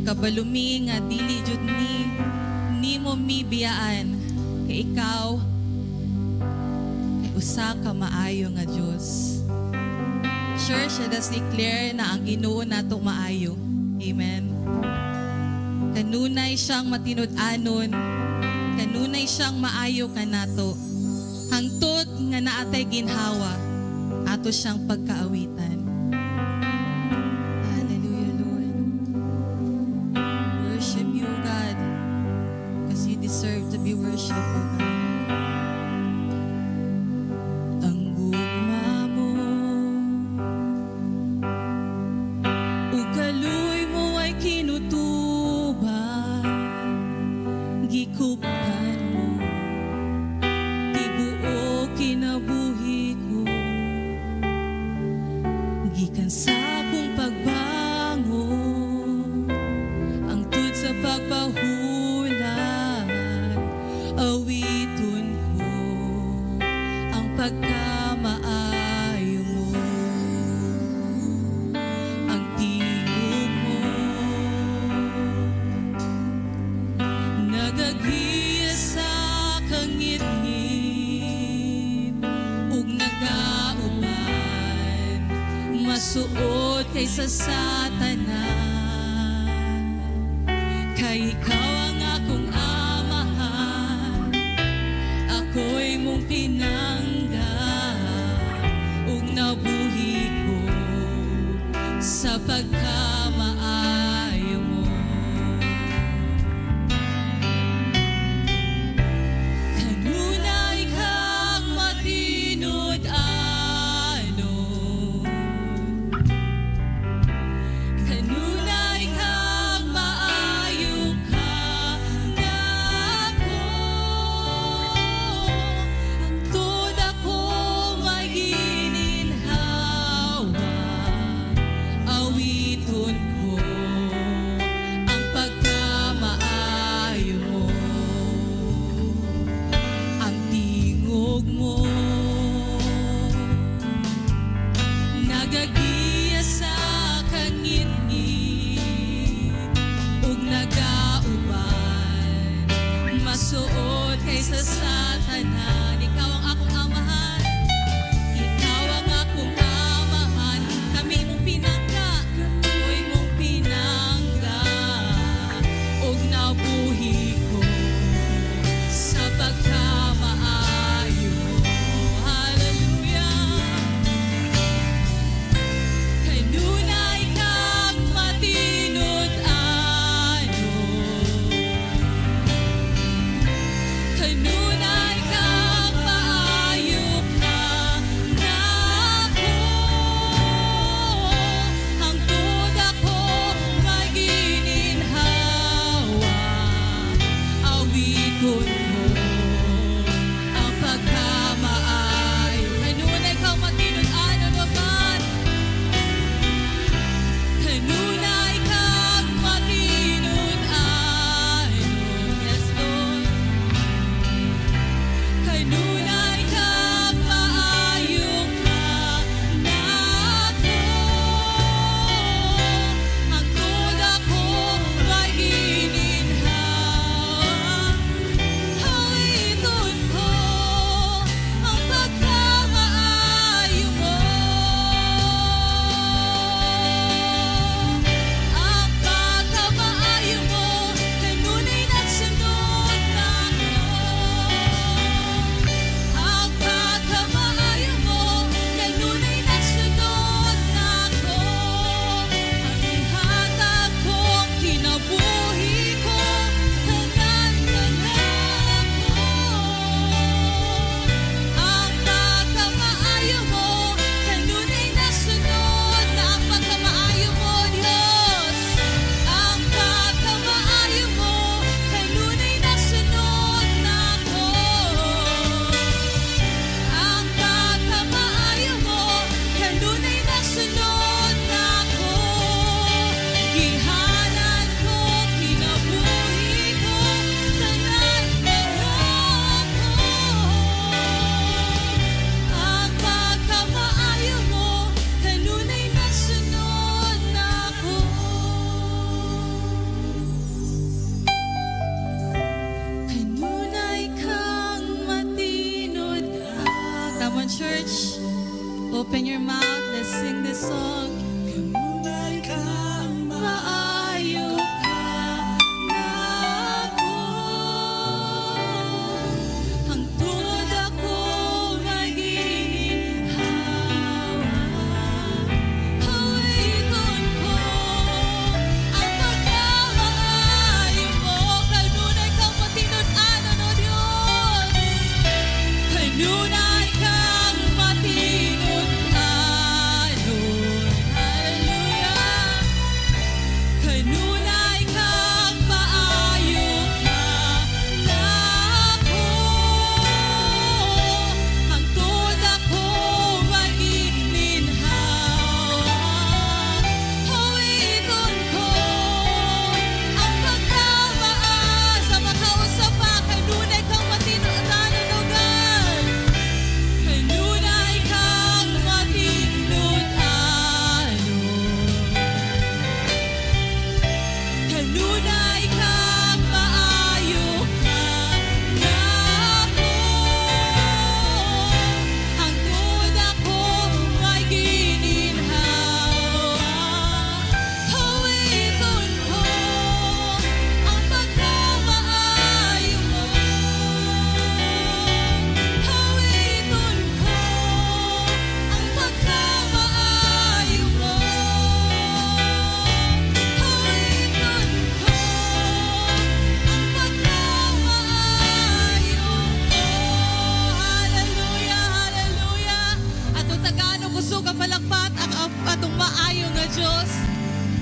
kabalumi nga dili jud ni mo mibiyaan kay ikaw kay usa ka maayo nga Dios. Sure, siya does declare na ang Ginoo nato maayo. Amen. Kanunay siyang matinud-anon, kanunay siyang maayo kanato. Hangtod nga naatay ginhawa, ato siyang pagkaawitan. Deserve to be worshipped, O God. Ang gugma mo ug kaluoy mo ay kinutuban, gikuptan mo tibuok kinabuhi ko, gikan sa akong pagbango ang tud sa pagpahuli. Awiton ko ang pagkamaayo mo, ang tingog mo nagagiya sa kangit-ngit ug nagauban, masuot kaysa sa tanan, kay ikaw ang akong ako'y mong pinangga ug nabuhi ko sa pagkamaayo mo. Kanunay kang matinud-anon, kanunay kang maayo ka nako. Awiton ko ang pagkamaayo mo, ang tingog mo nagagiya sa kangit-ngit ug nagauban, masuot kaysa sa tanan. Ikaw ang akong amahan, ikaw ang akong amahan, kami mong pinangga, ako'y mong pinangga ug nabuhi ko sa pagkamaayo mo. Hallelujah. Kanunay kang matinud-anon, kanunay kang Open your mouth, let's sing this song. Kanunay kang Maayo ka na ako. Hangtod ako maginhawa. Hawiton ko ang pagkamaayo mo. Kanunay kang matinud-anon, O Diyos. Kanunay kang matinud-anon. Hallelujah. Kanunay kang maayo ka na ako. Hangtod ako maginhawa. Hawiton ko ang pagkamaasa. Makausap pa, kanunay kang matinud-anon, O God. Kanunay kang matinud-anon. Kanunay kang maayo ka na ako. Hangtod ako maginhawa. Hawiton ko ang pagkamaayo mo. Hawiton ko ang pagkamaayo mo. Hawiton ko ang pagkamaayo mo. Hallelujah, hallelujah. Atong Tagalog kusog ang palakpat atong maayo nga Dios.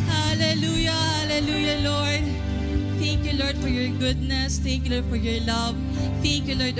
Hallelujah, hallelujah, Lord. Thank you, Lord, for your goodness. Thank you, Lord, for your love. Thank you, Lord,